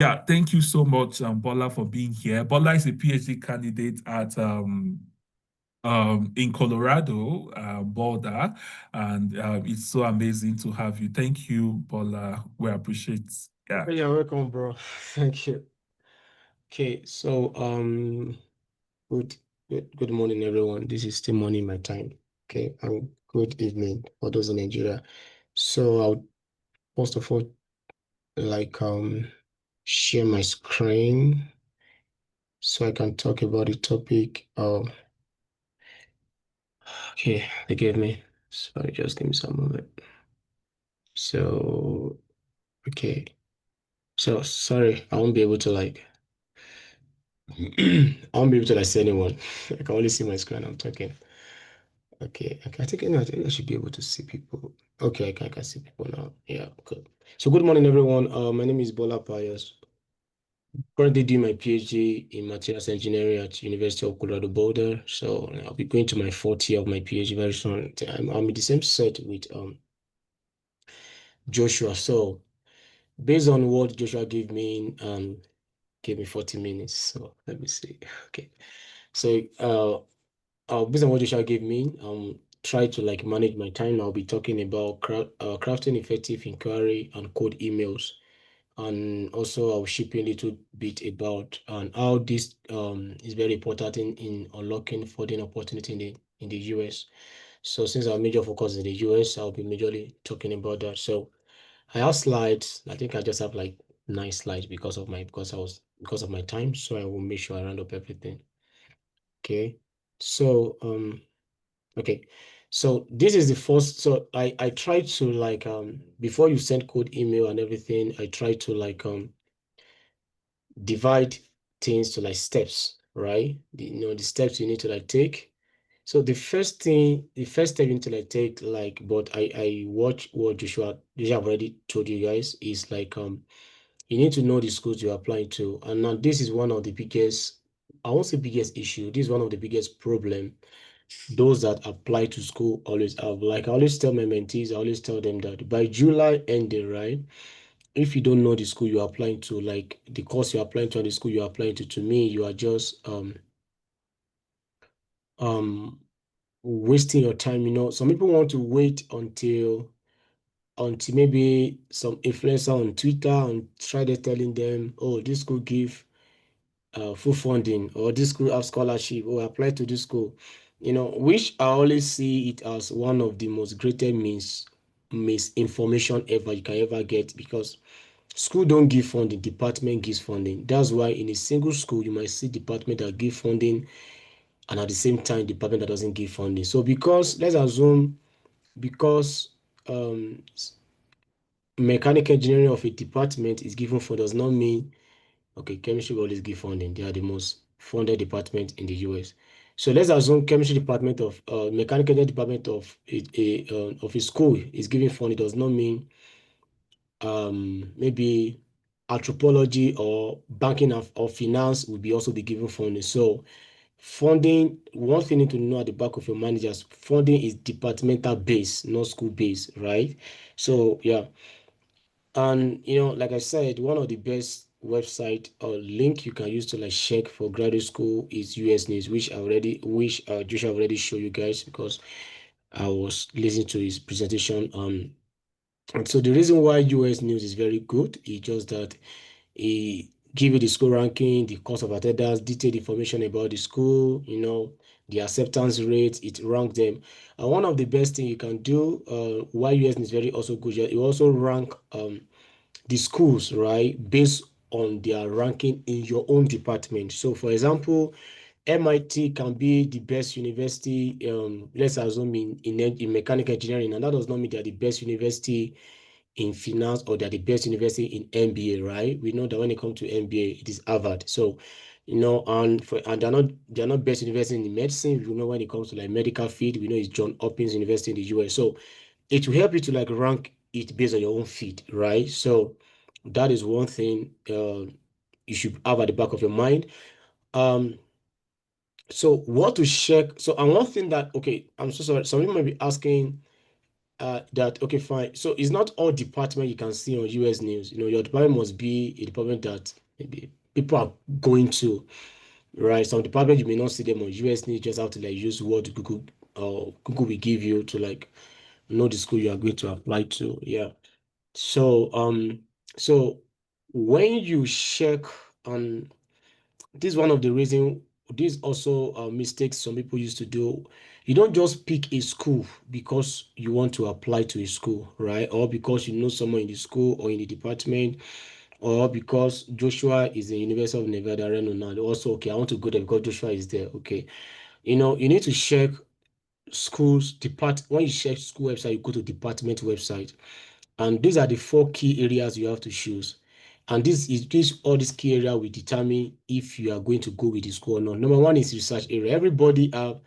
Yeah, thank you so much, Bola, for being here. Bola is a PhD candidate at in Colorado, Boulder, and it's so amazing to have you. Thank you, Bola. We appreciate. Yeah. Oh, you're welcome, bro. Thank you. Okay, so good good morning, everyone. This is still morning my time. Okay, and good evening for those in Nigeria. So I'll first of all like share my screen so I can talk about the topic. Okay, they gave me. Sorry, just give me some moment. So okay, so sorry, I won't be able to like I won't be able to like see anyone. I can only see my screen. I'm talking. Okay. I think, I think I should be able to see people. Okay, I can see people now. Yeah, good. So good morning, everyone. My name is Bola Pius. Currently doing my PhD in materials engineering at University of Colorado Boulder. So I'll be going to my fourth year of my PhD very soon. I'm in the same set with Joshua. So based on what Joshua gave me 40 minutes. So let me see. Okay. So based on what Joshua gave me, try to like manage my time. I'll be talking about crafting effective inquiry and code emails, and also I'll ship a little bit about how this is very important in unlocking funding opportunity in the US. So since our major focus is in the US, I'll be majorly talking about that. So I have slides. I think I just have like 9 slides because of my time. So I will make sure I round up everything. Okay. So okay. So this is the first. So I try to like before you send code email and everything, I try to like divide things to like steps, right? The steps you need to like take. So the first step you need to like take, like, but I watch what Joshua have already told you guys is like you need to know the schools you're applying to. And now this is one of the biggest, I won't say biggest issue, this is one of the biggest problem those that apply to school always have. Like I always tell my mentees, I always tell them that by July ending, right? If you don't know the school you're applying to, like the course you're applying to and the school you're applying to me, you are just um wasting your time. Some people want to wait until maybe some influencer on Twitter and try to telling them, oh, this school give full funding, or this school have scholarship, or apply to this school, which I always see it as one of the most greatest misinformation ever you can ever get, because school don't give funding, department gives funding. That's why in a single school you might see department that give funding and at the same time department that doesn't give funding. So because let's assume, because um mechanical engineering of a department is given for, does not mean okay, chemistry will always give funding. They are the most funded department in the US. So let's assume chemistry department of mechanical engineering department of a school is giving funding, does not mean maybe anthropology or banking or finance will be also be given funding. So funding, one thing you need to know at the back of your managers, funding is departmental based, not school based, right? So yeah, and like I said, one of the best website or link you can use to like check for graduate school is US News, which Joshua already showed you guys because I was listening to his presentation. And so the reason why US News is very good is just that he give you the school ranking, the cost of attendance, detailed information about the school, the acceptance rate, it rank them. And one of the best thing you can do, why US is very also good, it also rank the schools, right, based on their ranking in your own department. So, for example, MIT can be the best university, let's assume in mechanical engineering, and that does not mean they're the best university in finance or they're the best university in MBA, right? We know that when it comes to MBA, it is Harvard. So, and they're not best university in medicine. We know when it comes to like medical field, we know it's John Hopkins University in the US. So it will help you to like rank it based on your own feed, right? So that is one thing you should have at the back of your mind. Um, so what to check? So and one thing that, okay, I'm so sorry. Some people might be asking, that okay, fine. So it's not all department you can see on US news. Your department must be a department that maybe people are going to, right? Some department you may not see them on US news. You just have to like use what Google will give you to like know the school you are going to apply to. Yeah. So so when you check on this, one of the reason, this also mistakes some people used to do. You don't just pick a school because you want to apply to a school, right? Or because you know someone in the school or in the department, or because Joshua is in University of Nevada, Reno now. Also, okay, I want to go there because Joshua is there. Okay, you need to check schools depart when you check school website, you go to department website, and these are the four key areas you have to choose. And this all these key area will determine if you are going to go with the school or not. Number one is research area. Everybody have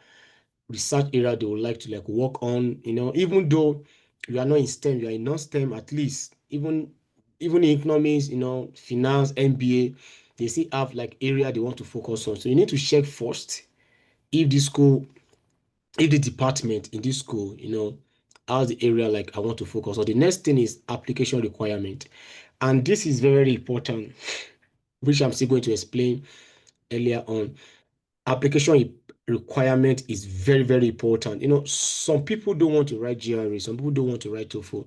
research area they would like to like work on. Even though you are not in STEM, you are in non-STEM, at least even in economics, finance, MBA, they still have like area they want to focus on. So you need to check first if the school, if the department in this school, has the area like I want to focus on. The next thing is application requirement. And this is very, very important, which I'm still going to explain earlier on. Application requirement is very, very important. Some people don't want to write GRE, some people don't want to write TOEFL.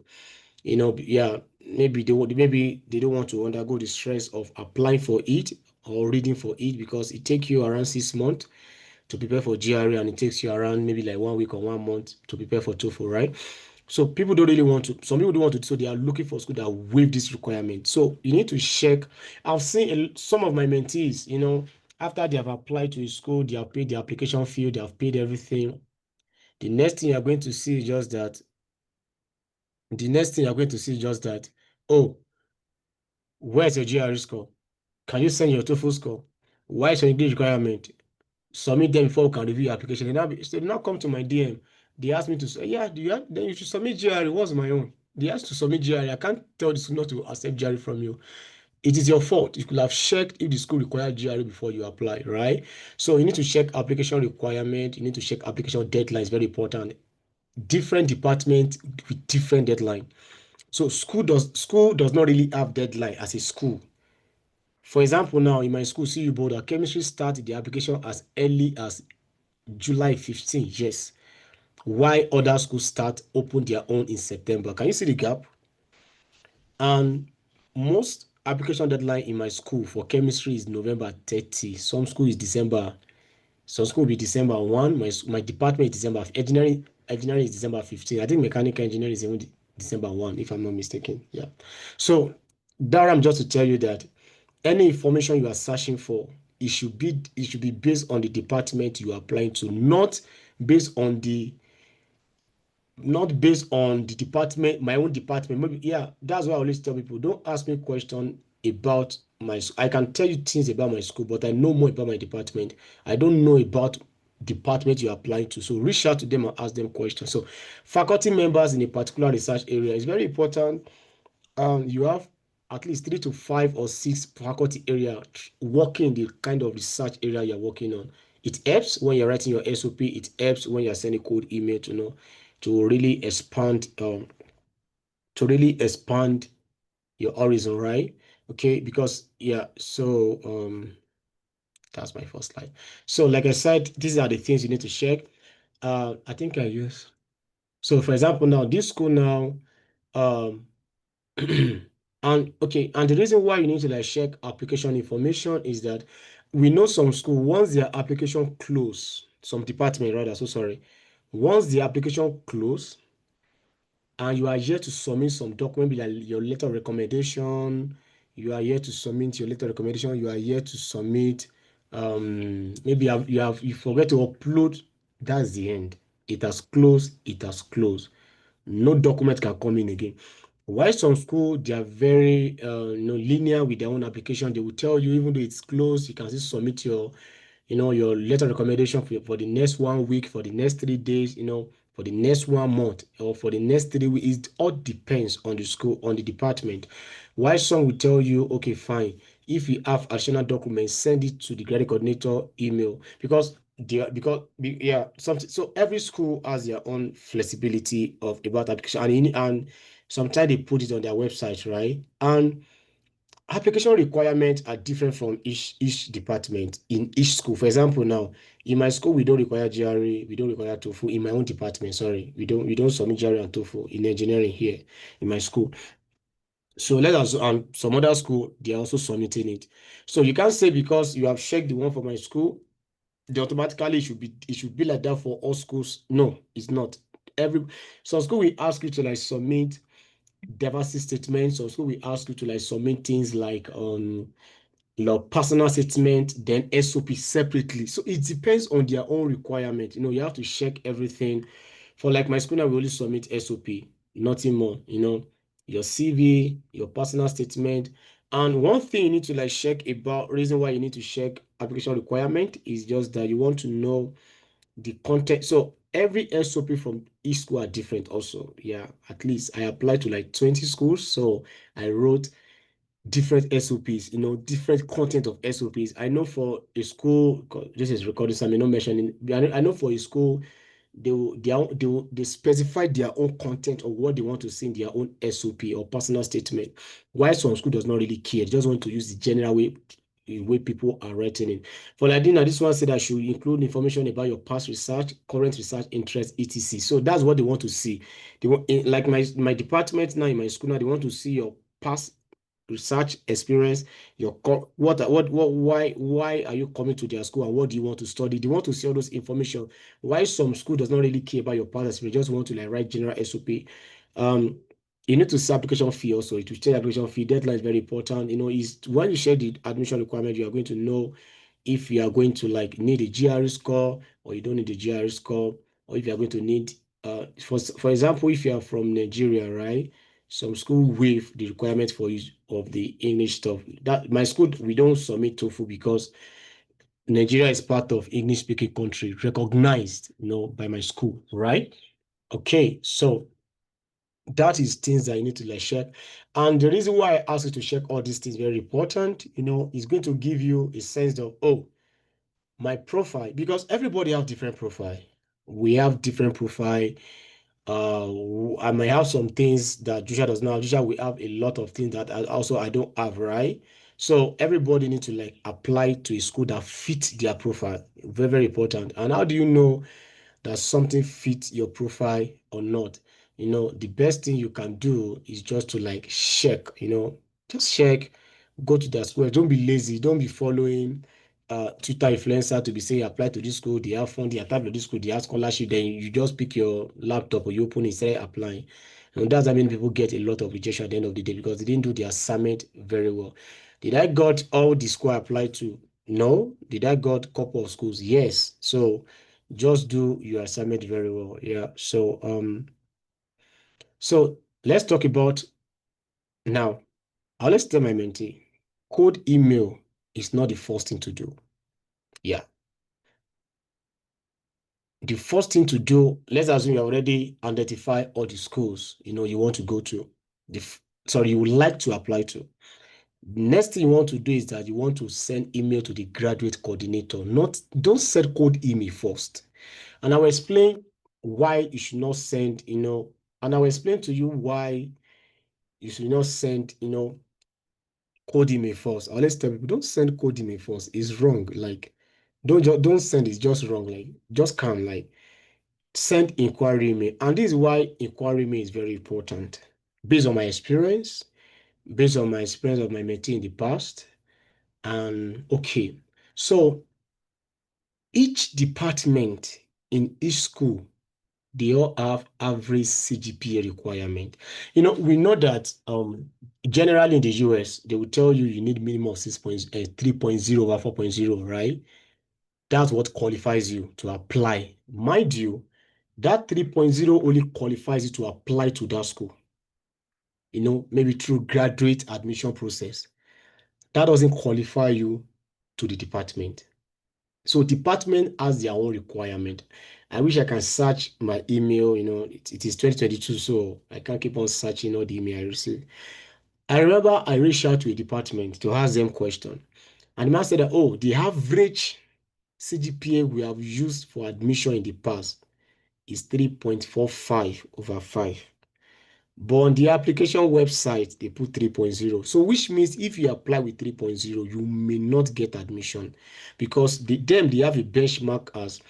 Yeah, maybe they don't want to undergo the stress of applying for it or reading for it, because it takes you around 6 months to prepare for GRE, and it takes you around maybe like 1 week or 1 month to prepare for TOEFL, right? So people don't really want to, some people don't want to, so they are looking for school that waive this requirement. So you need to check. I've seen some of my mentees, after they have applied to a school, they have paid the application fee, they have paid everything. The next thing you're going to see is just that, oh, where's your GRE score? Can you send your TOEFL score? Why is your English requirement? Submit them before we can review your application. They now come to my DM. They ask me to say, yeah, then you should submit GRE. What's my own? They asked to submit GRE. I can't tell the school not to accept GRE from you. It is your fault. You could have checked if the school required GRE before you apply, right? So you need to check application requirement. You need to check application deadline. It's very important. Different departments with different deadline. So school does not really have deadline as a school. For example, now in my school, CU Bola, chemistry start the application as early as July 15, yes. Why other schools start open their own in September? Can you see the gap? And most application deadline in my school for chemistry is November 30. Some school is December. Some school will be December 1. My department is December. Engineering is December 15. I think mechanical engineering is even December 1, if I'm not mistaken. Yeah. So that I'm just to tell you that any information you are searching for, it should be based on the department you are applying to, based on the not based on the department, my own department. Maybe, yeah, that's why I always tell people, don't ask me question about I can tell you things about my school, but I know more about my department. I don't know about department you're applying to. So reach out to them and ask them questions. So faculty members in a particular research area is very important. You have at least 3 to 5 or 6 faculty area working in the kind of research area you're working on. It helps when you're writing your SOP. It helps when you're sending code email to really expand your horizon, right? Okay, because yeah, so that's my first slide. So like I said, these are the things you need to check. I think I use, so for example, now this school now, um and okay, and the reason why you need to like check application information is that we know some school, once their application close, some department rather, so sorry, once the application close and you are here to submit some document, like your letter of recommendation, you are here to submit, maybe you forget to upload, that's the end. It has closed. No document can come in again. While some school they are very linear with their own application, they will tell you even though it's closed, you can still submit your letter of recommendation for the next 1 week, for the next 3 days, for the next 1 month, or for the next 3 weeks. It all depends on the school, on the department. While some will tell you, okay, fine, if you have additional documents, send it to the credit coordinator email, because yeah, something. So every school has their own flexibility of about application, and sometimes they put it on their website, right? And application requirements are different from each department in each school. For example, now in my school we don't require GRE, we don't require TOEFL. In my own department, sorry, we don't submit GRE and TOEFL in engineering here in my school. So let us some other school they are also submitting it. So you can't say because you have checked the one for my school, they automatically it should be like that for all schools. No, it's not. Every Some school will ask you to like submit diversity statements. Some school will ask you to like submit things like your personal statement, then SOP separately. So it depends on their own requirement. You have to check everything. For like my school now, we only submit SOP, nothing more. Your CV, your personal statement. And one thing you need to like check about reason why you need to check application requirement is just that you want to know the content. So every SOP from each school are different also. Yeah, at least I applied to like 20 schools. So I wrote different SOPs, different content of SOPs. I know for a school, this is recording, so I may not mention it. I know for a school, they specify their own content of what they want to see in their own SOP or personal statement. Why some school does not really care, they just want to use the general way people are writing it. For like this one said I should include information about your past research, current research interest, etc. So that's what they want to see. They want, like my department now in my school now, they want to see your past research experience, why are you coming to their school and what do you want to study? They want to see all those information. Why some school does not really care about your past experience, just want to like write general SOP. um you need to see application fee also. To change application fee deadline is very important. Is when you share the admission requirement, you are going to know if you are going to like need a GRE score or you don't need a GRE score, or if you are going to need for example, if you are from Nigeria, right? Some school waive the requirement for use of the English stuff. That my school we don't submit TOEFL because Nigeria is part of English speaking country recognized, by my school, right? Okay, so that is things that you need to like check. And the reason why I ask you to check all these things very important, is going to give you a sense of, oh, my profile, because everybody have different profile. We have different profile. I might have some things that Joshua does not have. Joshua will have a lot of things that I don't have, right? So everybody need to like apply to a school that fits their profile. Very, very important. And how do you know that something fits your profile or not? The best thing you can do is just to like check, just check, go to the school. Don't be lazy. Don't be following Twitter influencer to be saying apply to this school, they have funding, apply to this school, they have scholarship, then you just pick your laptop or you open it, start applying. And that's how many people get a lot of rejection at the end of the day because they didn't do their assignment very well. Did I got all the school I applied to? No. Did I got couple of schools? Yes. So just do your assignment very well. Yeah. So let's talk about now. I'll let's tell my mentee, code email is not the first thing to do. Yeah. The first thing to do, let's assume you already identify all the schools you want to go to. Sorry, you would like to apply to. Next thing you want to do is that you want to send email to the graduate coordinator. Don't send code email first. And I will explain why you should not send, and I will explain to you why you should not send, code email first. Or let's tell people, don't send code email first. It's wrong. Like, don't send. It's just wrong. Like, just come. Like, send inquiry email. And this is why inquiry email is very important. Based on my experience, based on my experience of my mentee in the past. And okay, so each department in each school, they all have average CGPA requirement. We know that generally in the US, they will tell you need minimum of 3.0 over 4.0, right? That's what qualifies you to apply. Mind you, that 3.0 only qualifies you to apply to that school, maybe through graduate admission process. That doesn't qualify you to the department. So department has their own requirement. I wish I can search my email, it is 2022, so I can't keep on searching all the email I receive. I remember I reached out to a department to ask them question. And the man said that, oh, the average CGPA we have used for admission in the past is 3.45 over 5. But on the application website, they put 3.0. So which means if you apply with 3.0, you may not get admission because they have a benchmark as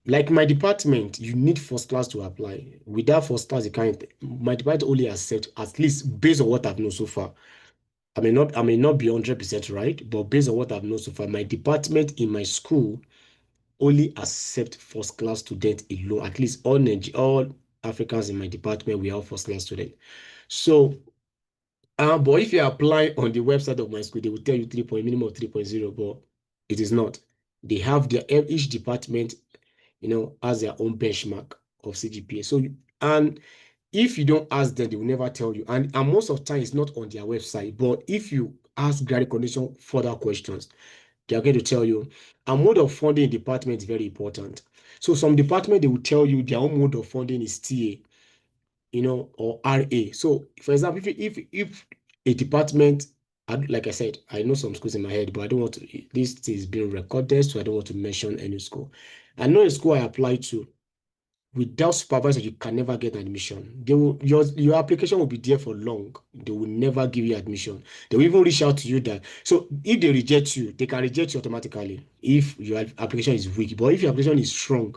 like my department, you need first class to apply. Without first class, you can't. My department only accept, at least based on what I've known so far. I may not be 100% right, but based on what I've known so far, my department in my school only accept first class students alone. At least all Africans in my department, we have first class students. So, but if you apply on the website of my school, they will tell you 3 point minimum of 3.0, but it is not. They have each department, has their own benchmark of CGPA. So, and if you don't ask them, they will never tell you. And most of the time, it's not on their website. But if you ask grad condition further questions, they are going to tell you. And mode of funding in department is very important. So some department, they will tell you their own mode of funding is TA, or RA. So, for example, if a department, like I said, I know some schools in my head, but I don't want to, this is being recorded, so I don't want to mention any school. I know a school I applied to, without supervisor, you can never get admission. Your application will be there for long. They will never give you admission. They will even reach out to you that. So if they reject you, they can reject you automatically if your application is weak. But if your application is strong,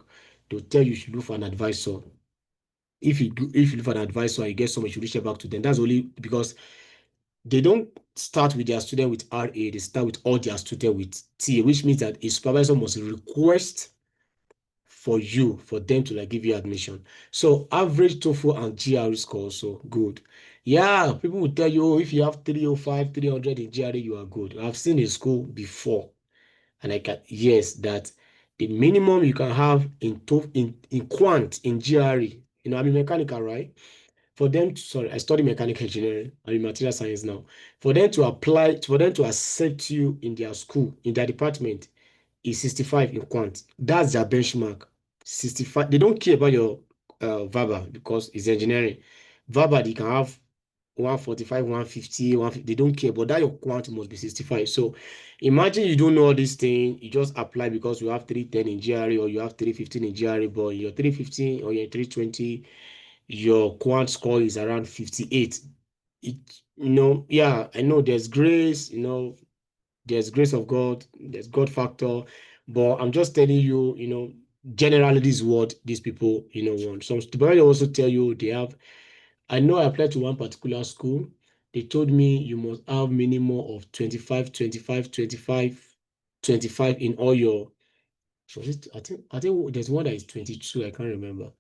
they'll tell you should look for an advisor. If you look for an advisor, you get someone, you should reach out back to them. That's only because they don't start with their student with RA, they start with all their student with TA, which means that a supervisor must request for them to like give you admission. So average TOEFL and GRE score also good. Yeah, people will tell you, oh, if you have 305, 300 in GRE, you are good. I've seen a school before, and I can, yes, that the minimum you can have in quant in GRE, I'm in mechanical, right? For them to, sorry, I study mechanical engineering. I'm in material science now. For them to apply, for them to accept you in their school, in their department, is 65 in quant. That's their benchmark. 65. They don't care about your verbal because it's engineering. Verbal, they can have 145, 150, 150. They don't care, but that your quant must be 65. So imagine you don't know all these things. You just apply because you have 310 in GRE or you have 315 in GRE, but your 315 or your 320, your quant score is around 58. It, yeah, I know there's grace, there's grace of God, there's God factor, but I'm just telling you, generally this is what these people, want. Some people also tell you they have. I know I applied to one particular school. They told me you must have minimum of 25, 25, 25, 25 in all your. So I think there's one that is 22. I can't remember.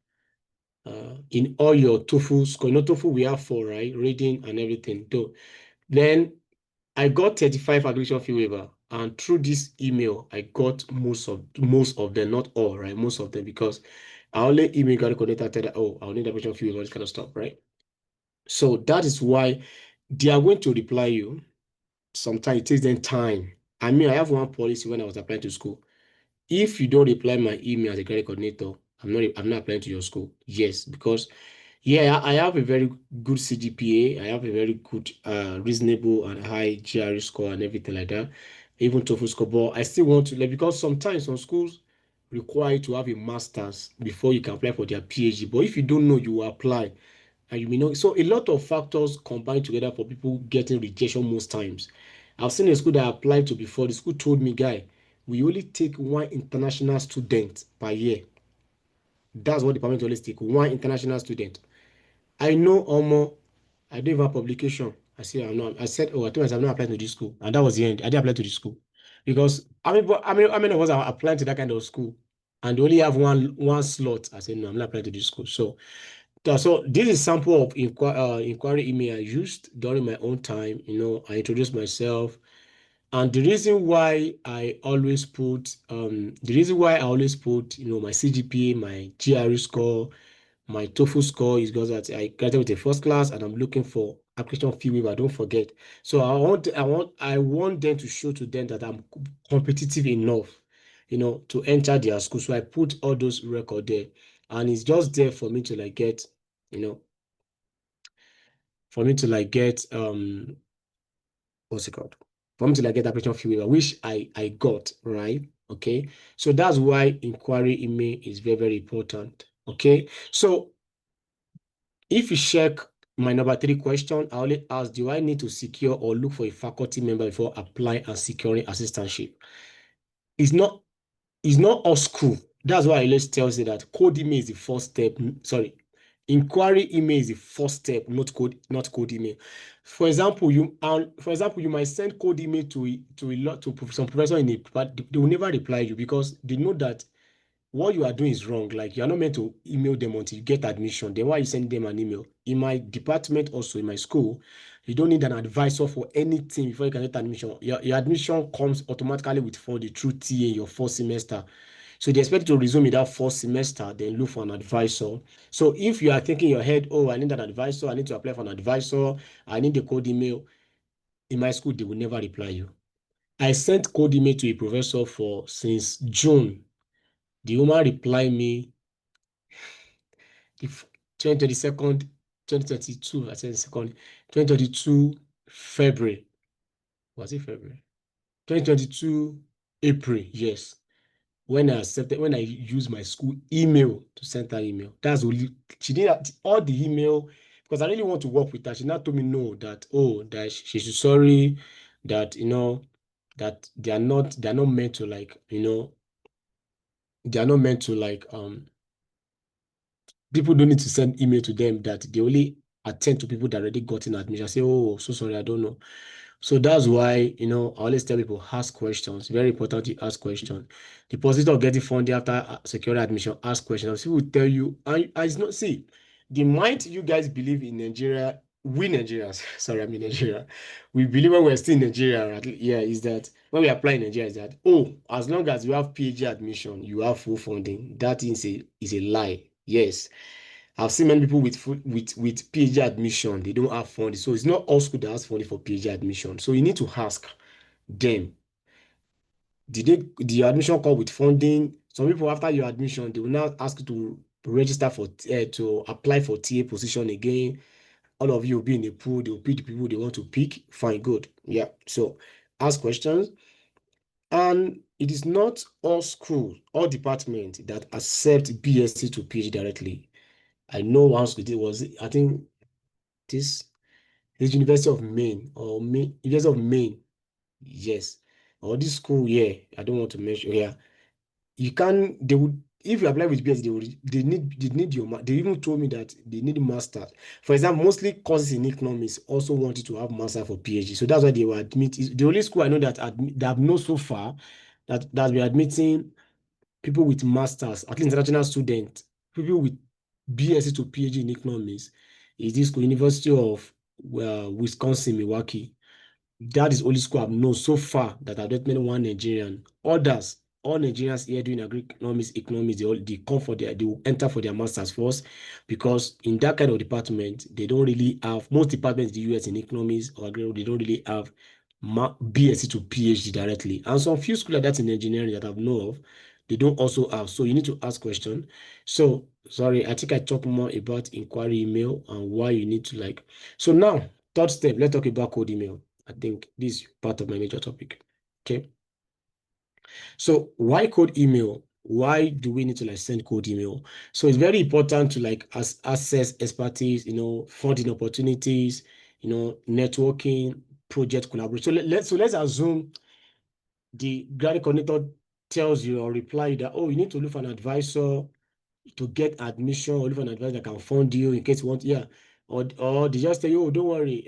In all your TOEFL score. TOEFL we have four, right? Reading and everything. So then I got 35 admission fee waiver, and through this email, I got most of them, not all, right? Most of them, because I only email got coordinator tell that, oh, I'll need admission fee waiver, this kind of stuff, right? So that is why they are going to reply you. Sometimes it takes them time. I mean, I have one policy when I was applying to school. If you don't reply my email as a credit coordinator, I'm not applying to your school. Yes, because yeah, I have a very good CGPA. I have a very good, reasonable and high GRE score and everything like that, even TOEFL score. But I still want to, like, because sometimes some schools require you to have a master's before you can apply for their PhD. But if you don't know, you will apply and you may not. So a lot of factors combine together for people getting rejection most times. I've seen a school that I applied to before. The school told me, guy, we only take one international student per year. That's what the department always take, one international student. I know Omo, I don't even have publication. I say I'm not. I said, oh, I told myself I'm not applying to this school, and that was the end. I didn't apply to the school because I mean, of us are applying to that kind of school, and they only have one slot. I said no, I'm not applying to this school. So this is sample of inquiry email I used during my own time. I introduced myself, and the reason why I always put my CGPA, my GRE score, my TOEFL score is because that I graduated with a first class and I'm looking for application fee waiver. Don't forget. So I want them to show to them that I'm competitive enough, to enter their school. So I put all those record there, and it's just there for me to like get, you know, for me to like get what's it called? For me to like get application fee waiver, which I got, right? Okay, so that's why inquiry email is very, very important. Okay, so if you check my number three question, I only ask, do I need to secure or look for a faculty member before applying and securing assistantship? It's not It's not all school. That's why I always tells you that code email is the first step. Sorry, inquiry email is the first step, not code email. For example, you might send code email to some professor in a, but they will never reply you because they know that what you are doing is wrong. Like you are not meant to email them until you get admission. Then why you send them an email? In my department, also in my school, you don't need an advisor for anything before you can get admission. Your admission comes automatically with funding through TA in your first semester. So they expect you to resume in that first semester, then look for an advisor. So if you are thinking in your head, oh, I need an advisor, I need to apply for an advisor, I need the code email. In my school, they will never reply you. I sent code email to a professor for since June. The woman replied me if 2022, 2022, I said second, 2022 February. Was it February? 2022 April, yes. When I used my school email to send her email. That's only she did all the email because I really want to work with her. She now told me no, that that she should sorry, that that they are not meant to like, they are not meant to like people don't need to send email to them, that they only attend to people that already gotten admission. I say, oh, so sorry, I don't know. So that's why, I always tell people, ask questions. Very important to ask questions. The possibility of getting funding after security admission, ask questions. People will tell you, and it's not, see, the mind you guys believe in Nigeria, we Nigerians, sorry, I'm in Nigeria, we believe when we're still in Nigeria, yeah, is that when we apply in Nigeria, is that, oh, as long as you have PhD admission, you have full funding. That is a lie. Yes. I've seen many people with PhD admission, they don't have funding. So it's not all school that has funding for PhD admission. So you need to ask them, the admission come with funding? Some people after your admission, they will now ask you to register to apply for TA position again. All of you will be in a pool, they will pick the people they want to pick. Fine, good. Yeah. So ask questions. And it is not all school, all department that accept BSc to PhD directly. I know one school it was, I think this is University of Maine or University of Maine. Yes. Or this school, yeah. I don't want to mention. Yeah. You can they would if you apply with BS, they need they even told me that they need master. For example, mostly courses in economics also wanted to have master for PhD. So that's why they were admit. It's the only school I know that I've known so far that we're admitting people with masters, at least international students, people with BSc to PhD in economics, is this school, University of Wisconsin, Milwaukee. That is only school I've known so far that I've met one Nigerian. Others, all Nigerians here doing economics, they come for they will enter for their masters first, because in that kind of department, they don't really have, most departments in the US in economics or agri, they don't really have BSc to PhD directly. And some few schools like that in engineering that I've known of, they don't also have. So you need to ask question. So sorry, I think I talked more about inquiry email and why you need to like. So now, third step, let's talk about code email. I think this is part of my major topic. Okay. So why code email? Why do we need to like send code email? So it's very important to like access expertise, funding opportunities, networking, project collaboration. So let's assume the graduate coordinator tells you or reply you that, oh, you need to look for an advisor to get admission, or look for an advisor that can fund you in case you want, yeah. Or they just tell you, oh, don't worry,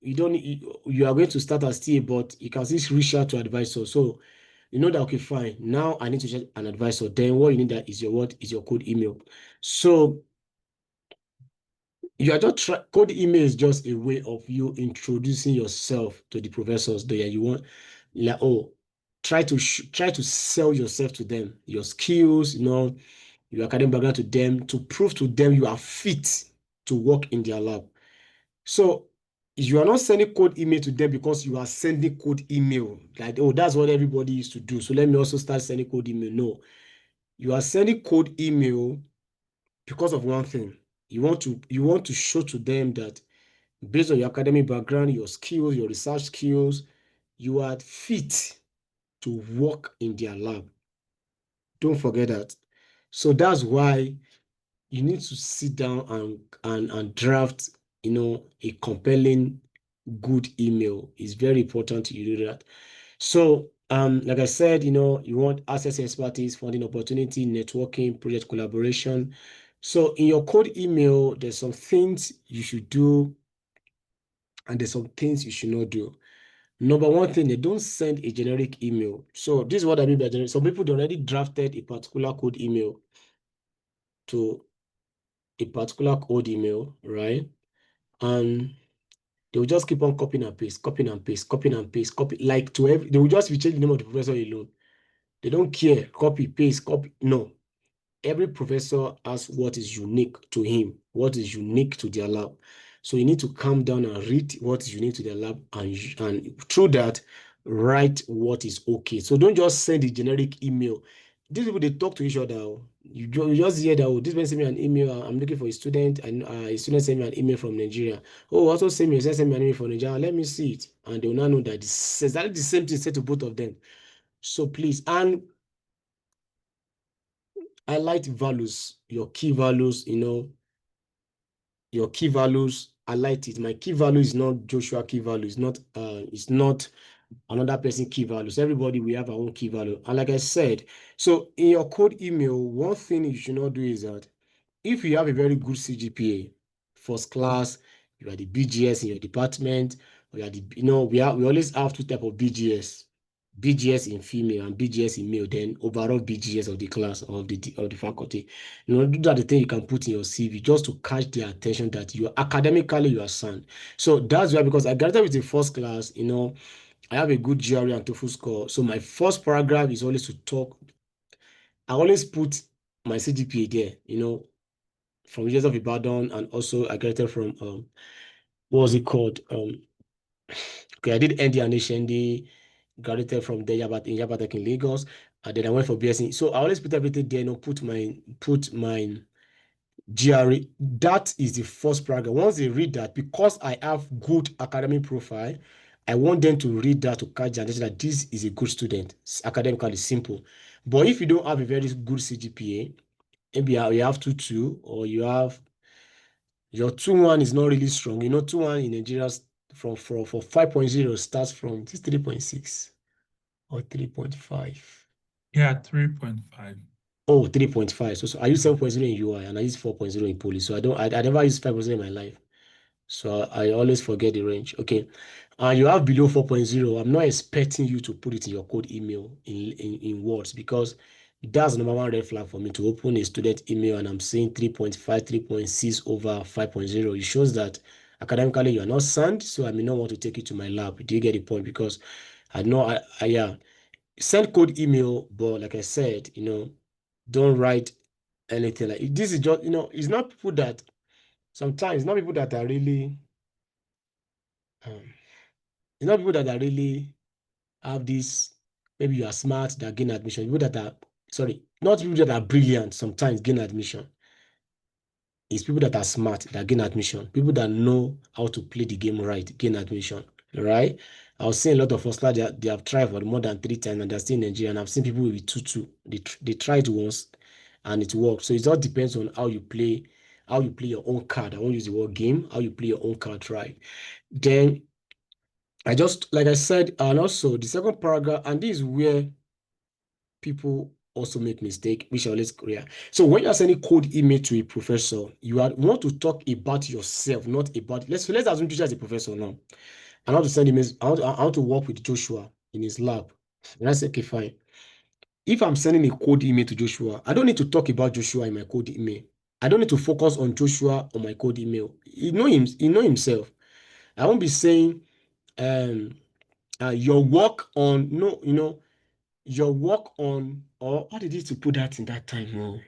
you don't you are going to start as TA, but you can still reach out to advisor. So you know that, okay, fine. Now I need to check an advisor. Then what you need that is your code email. So you are just code email is just a way of you introducing yourself to the professors there. You want like, oh, try to sell yourself to them, your skills, your academic background to them, to prove to them you are fit to work in their lab. So you are not sending code email to them because you are sending code email. Like, oh, that's what everybody used to do, so let me also start sending code email. No, you are sending code email because of one thing. You want to show to them that based on your academic background, your skills, your research skills, you are fit to work in their lab. Don't forget that. So that's why you need to sit down and draft, a compelling, good email. It's very important you do that. So, like I said, you want access expertise, funding opportunity, networking, project collaboration. So, in your code email, there's some things you should do and there's some things you should not do. Number one thing, they don't send a generic email. So, this is what I mean by generic. Some people they already drafted a particular code email to a particular code email, right? And they will just keep on copying and paste, copying and paste, copying and paste, copy like to every. They will just be changing the name of the professor alone. They don't care. Copy, paste, copy. No. Every professor has what is unique to him, what is unique to their lab. So you need to calm down and read what is unique to their lab, and through that, write what is okay. So don't just send a generic email. These people, they talk to each other. Oh. You just hear that, oh, this person sent me an email. I'm looking for a student, and a student sent me an email from Nigeria. Oh, also send me an email from Nigeria. Let me see it. And they will now know that it's exactly the same thing said to both of them. So please, and highlight values, your key values, your key values, highlight it. My key value is not Joshua key value, it's not another person key values. Everybody, we have our own key value. And like I said, so in your code email, one thing you should not do is that if you have a very good CGPA, first class, you are the BGS in your department, or you are the, we always have two type of BGS. BGS in female and BGS in male, then overall BGS of the class of the faculty. Those are the thing you can put in your CV just to catch their attention that you academically you are sound. So that's why, because I graduated with the first class, I have a good GRE and TOEFL score. So my first paragraph is always to talk. I always put my CGPA there, from University of Ibadan, and also I graduated from what was it called? Okay, I did ND and HND, graduated from there in Yabatek in Lagos, and then I went for BSc. So I always put everything there, put my GRE. That is the first paragraph. Once they read that, because I have good academic profile, I want them to read that to catch the attention that this is a good student. It's academically simple. But if you don't have a very good CGPA, maybe you have 2.2, or your 2.1 is not really strong. 2.1 in Nigeria for 5.0 starts from this 3.6 or 3.5. Yeah, 3.5. Oh, 3.5. So I use 7.0 in UI and I use 4.0 in Police. So I never use 5.0 in my life. So I always forget the range. Okay. And you have below 4.0. I'm not expecting you to put it in your code email in words, because that's the number one red flag for me to open a student email and I'm saying 3.5, 3.6 over 5.0. It shows that academically you are not sound. So I may not want to take it to my lab. Do you get the point? Because I know yeah, send code email, but like I said, don't write anything like this. Is just, it's not people that sometimes it's not people that are really um, it's not people that are really have this. Maybe you are smart that gain admission. People that are, sorry, not people that are brilliant sometimes gain admission. It's people that are smart that gain admission. People that know how to play the game right gain admission. Right? I was seeing a lot of us like they have tried for more than 3 times and they're still in Nigeria. And I've seen people with 2-2. They tried once and it worked. So it all depends on how you play your own card. I won't use the word game, how you play your own card, right? Then I just, like I said, and also the second paragraph, and this is where people also make mistake, which I always clear. So when you are sending code email to a professor, want to talk about yourself, not about, let's assume Joshua is a professor now. I want to send him, I want to work with Joshua in his lab. And I say, okay, fine. If I'm sending a code email to Joshua, I don't need to talk about Joshua in my code email. I don't need to focus on Joshua on my code email. He know himself. I won't be saying um your work on, no, your work on, or how did he to put that in that time? Oh,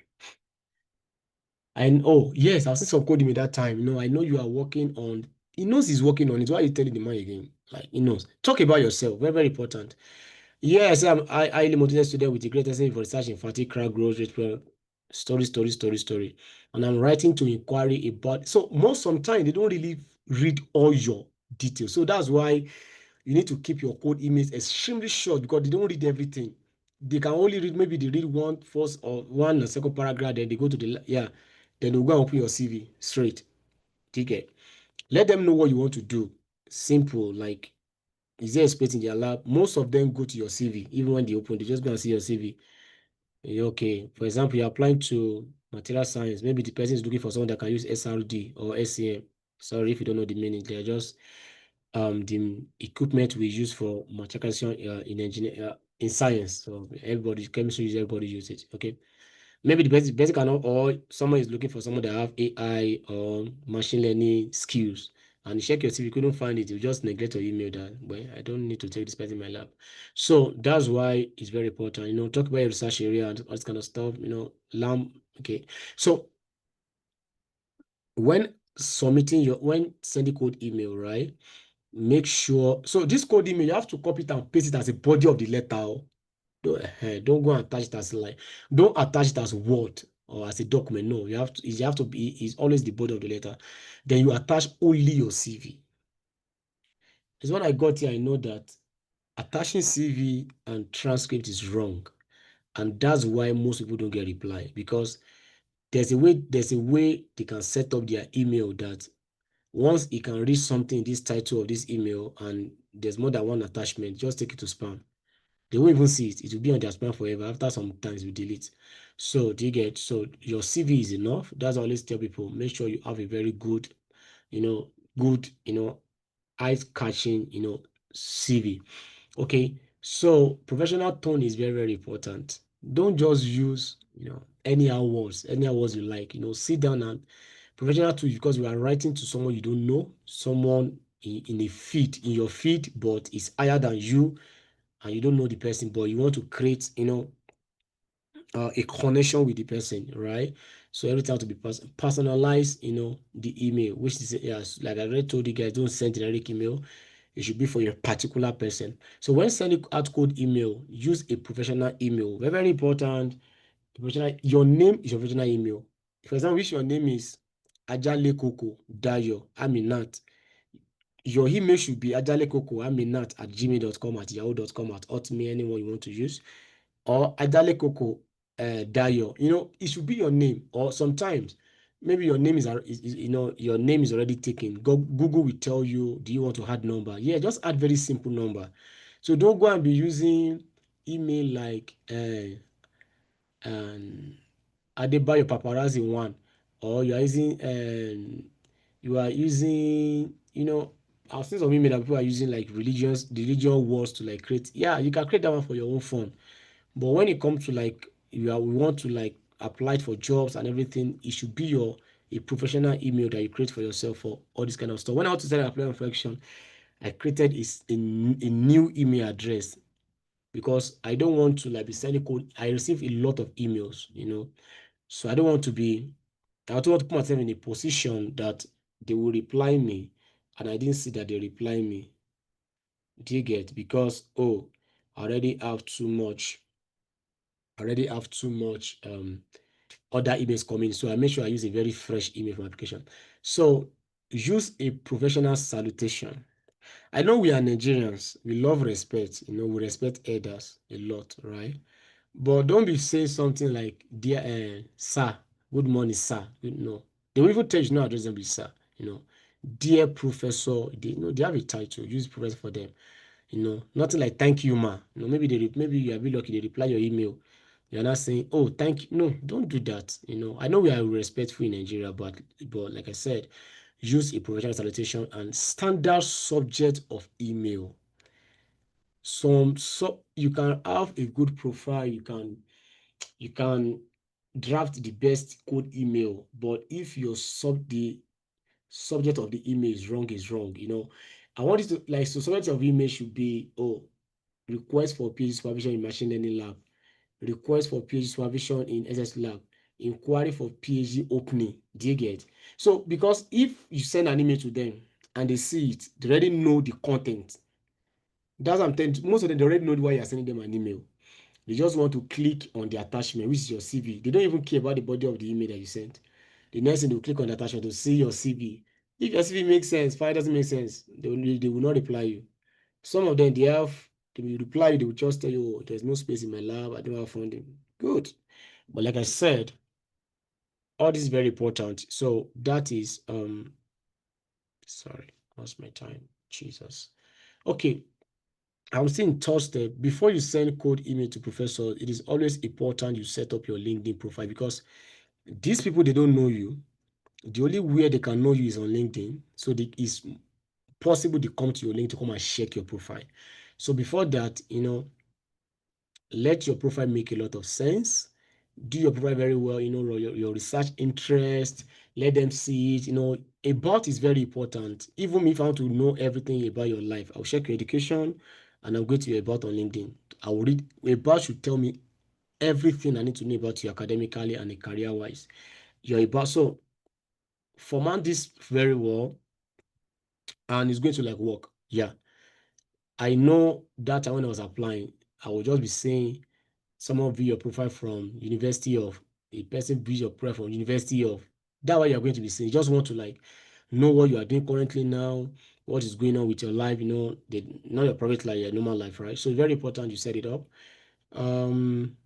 and oh yes, I was saying some code email that time. I know you are working on. He knows he's working on it. Why are you telling the man again? Like, he knows. Talk about yourself. Very, very important. Yes, I highly motivated student with the greatest aim for research in fatigue, crowd growth, rate, story, story, story, story. And I'm writing to inquiry about. So most sometimes they don't really read all your details. So that's why You need to keep your code emails extremely short because they don't read everything. They can only read, maybe they read one first or one or second paragraph, then they go to then they'll go and open your CV straight. Okay. Let them know what you want to do. Simple, like, is there a space in their lab? Most of them go to your CV, even when they open, they just go and see your CV. Okay, for example, you're applying to material science. Maybe the person is looking for someone that can use SRD or SCM. Sorry if you don't know the meaning. They're just the equipment we use for multiplication in engineer in science. So everybody, chemistry, everybody use it. Okay. Maybe the basic cannot, or someone is looking for someone that have AI or machine learning skills, and you check your CV, you couldn't find it, you just neglect your email that, well, I don't need to take this person in my lab. So that's why it's very important, talk about your research area and all this kind of stuff, lamb. Okay. So when when sending code email, right? Make sure, so this code email, you have to copy it and paste it as a body of the letter. Don't go and attach it as like, don't attach it as Word or as a document. No, you have to be, is always the body of the letter. Then you attach only your CV. It's when I got here, I know that attaching CV and transcript is wrong. And that's why most people don't get reply, because there's a way they can set up their email that once he can read something in this title of this email and there's more than one attachment, just take it to spam. They won't even see it. It will be on their spam forever. After some times, you delete. So do you get? So your CV is enough. That's why I always tell people, make sure you have a very good, you know, good, eye-catching, CV. Okay. So professional tone is very, very important. Don't just use, anyhow words you like. Sit down and professional too, because you are writing to someone you don't know, someone in a feed, in your feed, but is higher than you, and you don't know the person, but you want to create, a connection with the person, right? So everything has to be personalized, the email, which is, yes, like I already told you guys, don't send generic email. It should be for your particular person. So when sending out code email, use a professional email. Very, very important. Professional, your name is your professional email. For example, if your name is Ajale Koko Dayo Aminat, your email should be ajalekoko aminat@gmail.com, at yahoo.com, at hotmail, anyone you want to use, or Adalekoko Dayo. It should be your name. Or sometimes maybe your name your name is already taken. Google will tell you, do you want to add number? Yeah, just add very simple number. So don't go and be using email like um Adebayo Paparazzi one, or you are using, I've seen some email that people are using like religion words to like create. Yeah, you can create that one for your own phone. But when it comes to like, we want to like apply for jobs and everything, it should be a professional email that you create for yourself for all this kind of stuff. When I want to send an application for action, I created a new email address, because I don't want to like be sending code. I receive a lot of emails, so I don't want to be. I don't want to put myself in a position that they will reply me, and I didn't see that they reply me. Do you get? Because, I already have too much. I already have too much other emails coming. So I make sure I use a very fresh email for my application. So use a professional salutation. I know we are Nigerians. We love respect. We respect elders a lot, right? But don't be saying something like, dear sir, good morning, sir. They will even tell you to not address them with sir. Dear professor, they have a title. Use professor for them. Nothing like thank you, ma. Maybe you are really lucky, they reply your email. You're not saying, oh, thank you. No, don't do that. I know we are respectful in Nigeria, but like I said, use a professional salutation and standard subject of email. So you can have a good profile, you can draft the best code email, but if the subject of the email is wrong. I want it to, like, so subject of email should be, request for PhD supervision in machine learning lab, request for PhD supervision in SS lab, inquiry for PhD opening. Do you get? So because if you send an email to them and they see it, they already know the content. That's what I'm telling you. Most of them, they already know why you're sending them an email. They just want to click on the attachment, which is your CV. They don't even care about the body of the email that you sent. The next thing, they'll click on the attachment to see your CV. If your CV makes sense, fine, doesn't make sense, they will not reply you. Some of them they will reply, they will just tell you, oh, there's no space in my lab, I don't have funding. Good. But like I said, all this is very important. So that is sorry, what's my time? Jesus. Okay. I'm saying Thursday, before you send cold email to professors, it is always important you set up your LinkedIn profile because these people they don't know you. The only way they can know you is on LinkedIn. So it's possible they come to your link to come and check your profile. So before that, let your profile make a lot of sense. Do your profile very well, your research interest, let them see it. About is very important. Even if I want to know everything about your life, I'll check your education and I'll go to your about on LinkedIn. I will read about should tell me everything I need to know about you academically and career wise. Your about so format this very well and it's going to like work. Yeah. I know that when I was applying, I would just be saying someone view your profile from University of a person view your profile from University of that's what you're going to be saying. You just want to like know what you are doing currently now, what is going on with your life, not your private life, your normal life, right? So it's very important you set it up. Um,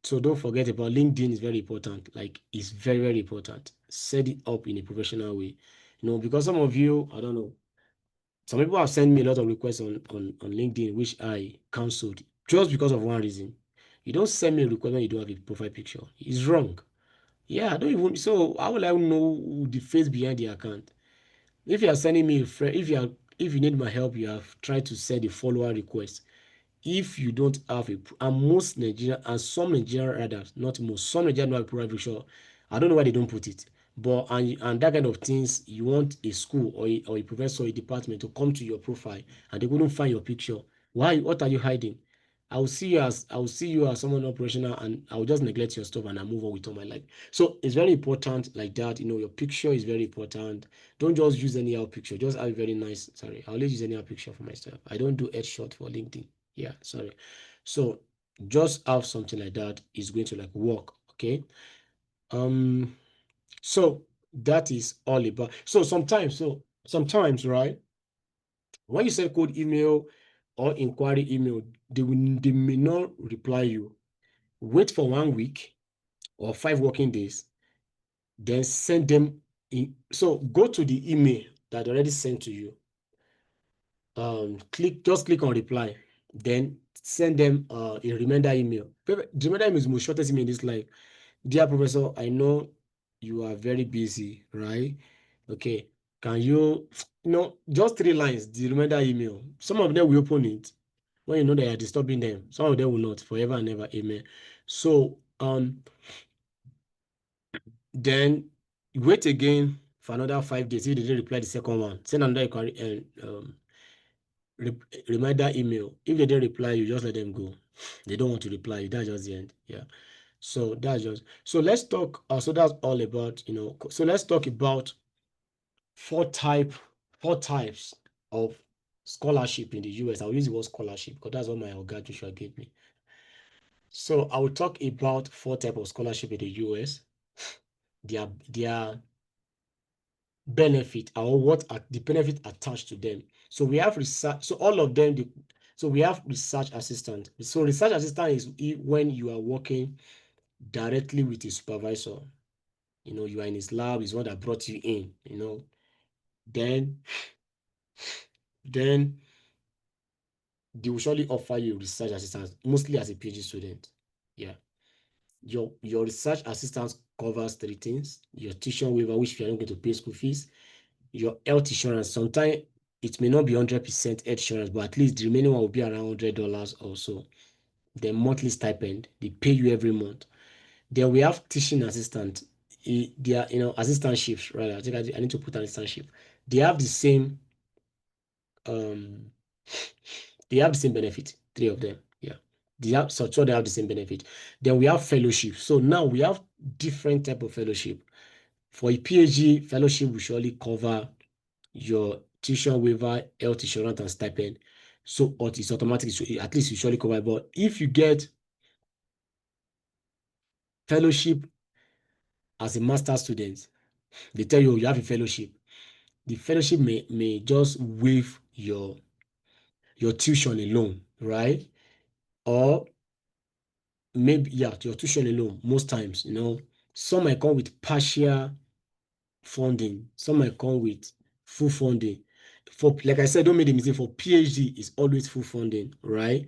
so don't forget about LinkedIn is very important. Like it's very, very important. Set it up in a professional way. Because some of you, I don't know, some people have sent me a lot of requests on LinkedIn, which I cancelled just because of one reason. You don't send me a request when you don't have a profile picture. It's wrong. Yeah, I don't even. So how will I know the face behind the account? If you are sending me a friend, if you need my help, you have tried to send a follower request. If you don't have and most Nigerian and some Nigerian rather, not most, some Nigerian don't have a profile picture. I don't know why they don't put it. But and that kind of things, you want a school or a professor or a department to come to your profile and they couldn't find your picture. Why? What are you hiding? I will see you as someone operational and I will just neglect your stuff and I move on with all my life. So it's very important like that. Your picture is very important. Don't just use any other picture. Just have a very nice. Sorry, I always use any other picture for myself. I don't do headshot for LinkedIn. Yeah, sorry. So just have something like that is going to like work. Okay. Um. So that is all about. So sometimes, right? When you send code email or inquiry email, they may not reply you. Wait for 1 week or 5 working days, then send them in. So go to the email that already sent to you. Click on reply, then send them a reminder email. The reminder email is the most shortest email in this life. Dear Professor, I know you are very busy, right? Okay, can just 3 lines, the reminder email. Some of them will open it when you know that you are disturbing them. Some of them will not, forever and ever. Amen. So then wait again for another 5 days. If they didn't reply the second one, send another inquiry and reminder email. If they didn't reply, you just let them go. They don't want to reply you. That's just the end. Yeah. So that's just so let's talk. So that's all about So let's talk about four type four types of scholarship in the US. I'll use the word scholarship because that's what my Oga Joshua gave me. So I will talk about four type of scholarship in the US. Their benefit or what are the benefit attached to them. So we have research. So all of them. So we have research assistant. So research assistant is when you are working directly with a supervisor. You are in his lab. Is what that brought you in. Then then they will surely offer you research assistance, mostly as a PhD student. Yeah. Your research assistance covers three things: your tuition waiver, which you are not going to pay school fees, your health insurance. Sometimes it may not be 100% health insurance, but at least the remaining one will be around $100 or so. Then monthly stipend, they pay you every month. Then we have teaching assistant. They are, assistantships, right? I think I need to put an assistantship. They have the same, um, they have the same benefit, three of them. Yeah. They have the same benefit. Then we have fellowship. So now we have different type of fellowship. For a PhD, fellowship will surely cover your tuition waiver, health insurance, and stipend. So it's automatic. So at least you surely cover. But if you get fellowship as a master student, they tell you have a fellowship. The fellowship may just waive your tuition alone, right? Or maybe, yeah, your tuition alone, most times, some might come with partial funding, some might come with full funding. For, like I said, don't make the mistake, for PhD is always full funding, right?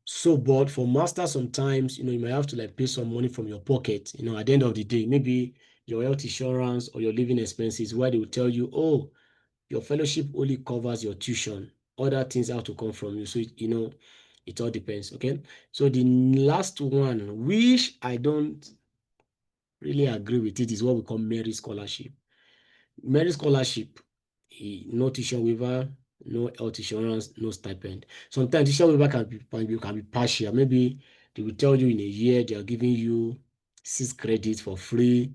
So, but for master, sometimes, you might have to like pay some money from your pocket, at the end of the day, maybe your health insurance or your living expenses, where they will tell you, oh, your fellowship only covers your tuition. Other things have to come from you. So, it all depends. Okay. So the last one, which I don't really agree with it, is what we call merit scholarship. Merit scholarship, no tuition waiver, no health insurance, no stipend. Sometimes tuition waiver can be partial. Maybe they will tell you in a year they are giving you 6 credits for free,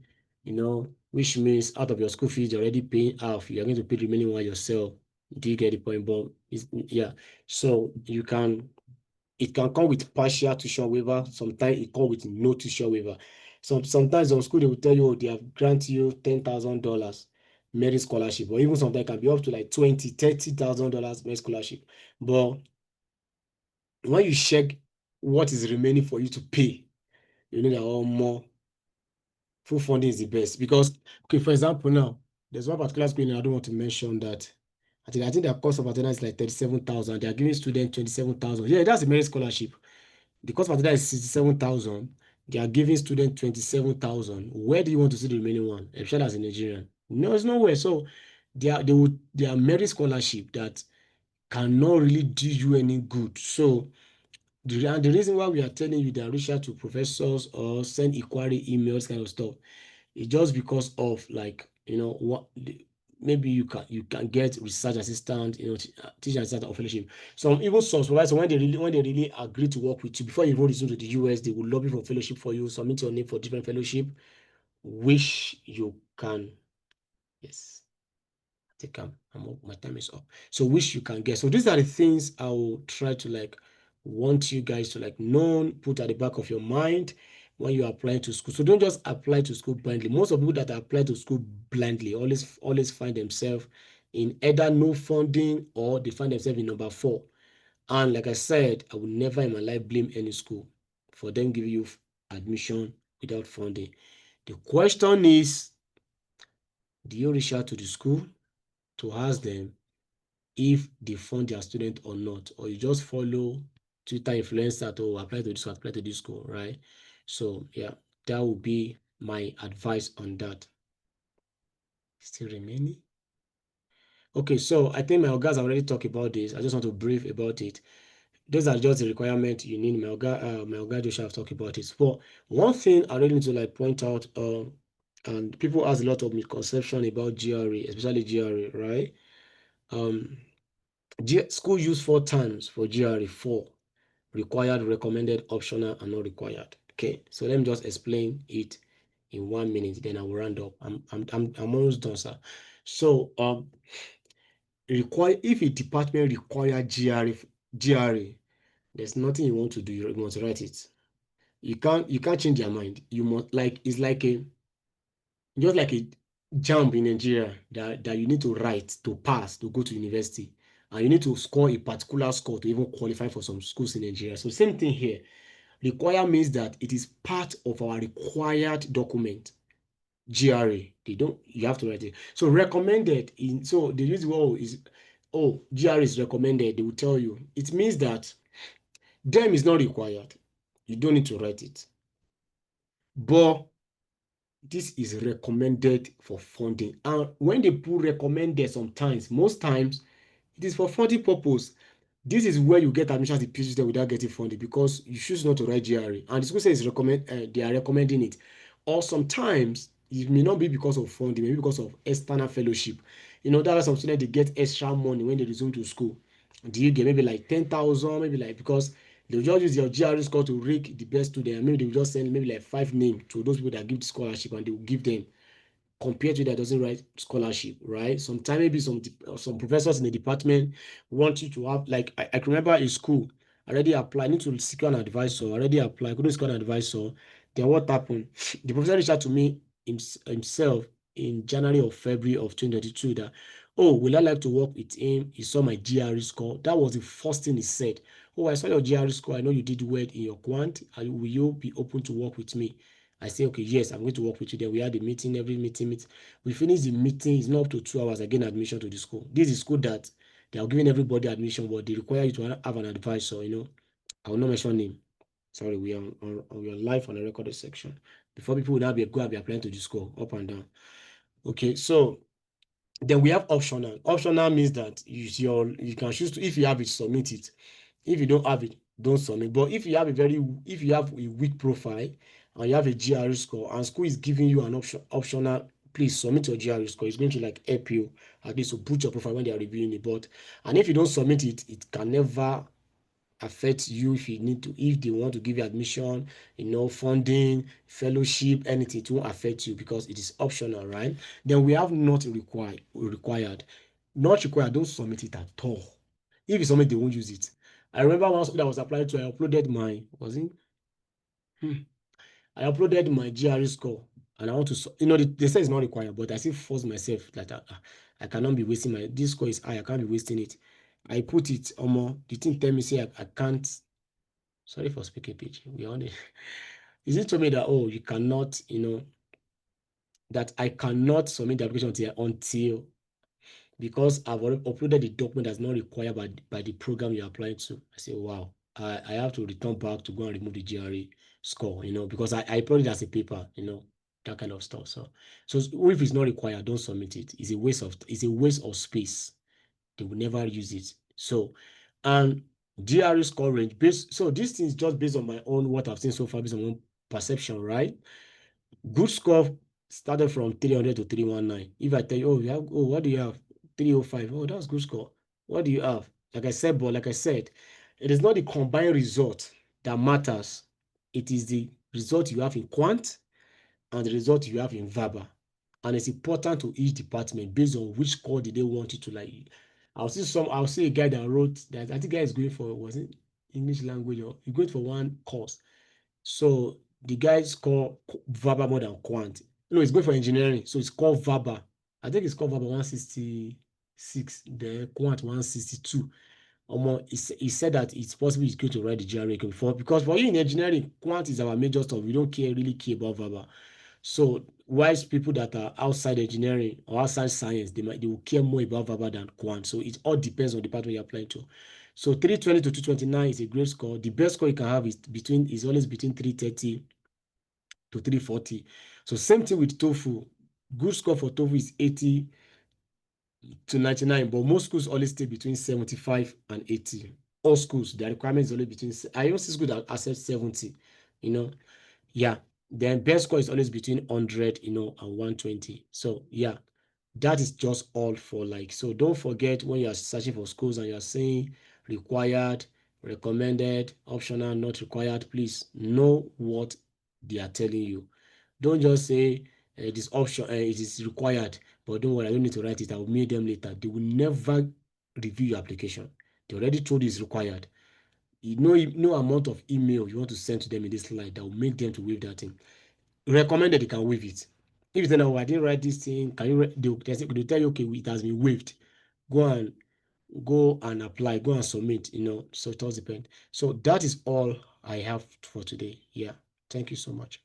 which means out of your school fees, you're already paying half. You are going to pay the remaining one yourself. Do you get the point? But yeah, so it can come with partial tuition waiver. Sometimes it come with no tuition waiver. Sometimes some school they will tell you, oh, they have grant you $10,000 merit scholarship, or even sometimes it can be up to like $20,000, $30,000 merit scholarship. But when you check what is remaining for you to pay, you know that more full funding is the best. Because, okay, for example, now there's one particular school, and I don't want to mention that. I think their cost of attendance is like 37,000. They are giving students 27,000. Yeah, that's a merit scholarship. The cost of attendance is 67,000. They are giving students 27,000. Where do you want to see the remaining one? Especially as a Nigerian. No, it's nowhere. So they are merit scholarship that cannot really do you any good. So the reason why we are telling you that reach out to professors or send inquiry emails, kind of stuff, it's just because of, like, maybe you can get research assistant, teaching assistant or fellowship. Even some supervisors, when they really agree to work with you, before you even resume to the US, they will lobby for fellowship for you, submit your name for different fellowship, which you can. Yes, I think my time is up. So which you can get. So these are the things I will try to like want you guys to like know, put at the back of your mind when you are applying to school. So don't just apply to school blindly. Most of the people that apply to school blindly always find themselves in either no funding, or they find themselves in number 4. And like I said, I will never in my life blame any school for them giving you admission without funding. The question is, do you reach out to the school to ask them if they fund their student or not, or you just follow Twitter influencer to apply to this school, apply to this school, right? So yeah, that would be my advice on that. Still remaining. Okay, so I think my guys already talked about this. I just want to brief about it. Those are just the requirements you need. My Joshua have talked about it. But one thing I really need to like point out, and people has a lot of misconception about GRE, especially GRE, right? Um, School use 4 terms for GRE: 4 required, recommended, optional, and not required. Okay, so let me just explain it in 1 minute, then I will round up. I'm almost done, sir. So if a department require GRE, there's nothing you want to do. You must write it. You can't change your mind. You must, like, it's like just like a jump in Nigeria that you need to write to pass to go to university, and you need to score a particular score to even qualify for some schools in Nigeria. So same thing here. Require means that it is part of our required document. GRE, you have to write it. So recommended, so they use the word is, oh, GRE is recommended. They will tell you it means that them is not required. You don't need to write it. But this is recommended for funding. And when they put recommended, most times, it is for funding purpose. This is where you get admission as a PhD without getting funding, because you choose not to write GRE, and the school says they are recommending it. Or sometimes it may not be because of funding, maybe because of external fellowship. There are some students, they get extra money when they resume to school. Do you get maybe like 10,000, maybe like, because they'll just use your GRE score to rake the best student, and maybe they'll just send maybe like 5 names to those people that give the scholarship, and they will give them, compared to that doesn't write scholarship, right? Sometimes maybe some professors in the department want you to have, like, I can remember in school, I already applied, I need to secure an advisor, I already applied, couldn't secure an advisor. Then what happened? The professor reached out to me himself in January or February of 2022 that, Oh, will I like to work with him? He saw my GRE score. That was the first thing he said. Oh, I saw your GRE score. I know you did well in your quant. Will you be open to work with me? I say, okay, yes, I'm going to work with you. Then we had a meeting, every meeting. We finished the meeting. It's not up to 2 hours. I gain admission to the school. This is school that they are giving everybody admission, but they require you to have an advisor. I will not mention name. Sorry, we are we are live on the recorded section. Before people will now be go and be applying to the school up and down. Okay, so then we have optional. Optional means that you can choose to, if you have it, submit it. If you don't have it, don't submit. But if you have a weak profile and you have a GRE score and school is giving you an optional, please submit your GRE score. It's going to like help you at least to put your profile when they are reviewing it. But and if you don't submit it, it can never affect you if they want to give you admission, funding, fellowship, anything. It won't affect you because it is optional, right? Then we have not required. Not required, don't submit it at all. If you submit, they won't use it. I remember once that I was applied to, I uploaded my was it hmm, I uploaded my GRE score and I want to, they say it's not required, but I still force myself that I cannot be wasting this score is high, I can't be wasting it. I put it, the thing tell me say I can't. Sorry for speaking pitch. We on it. Is it told me that, oh, you cannot, that I cannot submit the application until because I've already uploaded the document that's not required by the program you're applying to. I say, wow, I have to return back to go and remove the GRE score, because I uploaded it as a paper, that kind of stuff. So if it's not required, don't submit it. It's a waste of space. They will never use it. So, and GRE score range so this thing is just based on my own what I've seen so far, based on my own perception, right? Good score started from 300 to 319. If I tell you, what do you have? 305. Oh, that's good score. What do you have? Like I said, it is not the combined result that matters. It is the result you have in quant and the result you have in verbal. And it's important to each department based on which score did they want you to like. I'll see a guy that wrote that. I think guy is going for, was it English language, or he's going for one course. So the guy score verbal more than quant. No, he's going for engineering. So it's called verbal. I think it's called verbal 166, then quant 162. He said that it's possible he's going to write the GRE before, because for you in engineering, quant is our major stuff. We don't really care about verbal. So wise people that are outside engineering or outside science, they will care more about verbal than quant. So it all depends on the department you're applying to. So 320 to 229 is a great score. The best score you can have is always between 330 to 340. So same thing with TOEFL. Good score for TOEFL is 80 to 99, but most schools always stay between 75 and 80. All schools, their requirement is only between, I also school that accept 70, yeah. Then best score is always between 100, and 120. So yeah, that is just all for like. So don't forget, when you are searching for schools and you are saying required, recommended, optional, not required, please know what they are telling you. Don't just say it is option, it is required, but don't worry, I don't need to write it. I will mail them later. They will never review your application. They already told you it's required. No amount of email you want to send to them in this slide that will make them to waive that thing. Recommended, you can waive it. If you say, no, I didn't write this thing, can you? They'll tell you, okay, it has been waived. Go and apply, go and submit. So it all depends. So that is all I have for today. Yeah, thank you so much.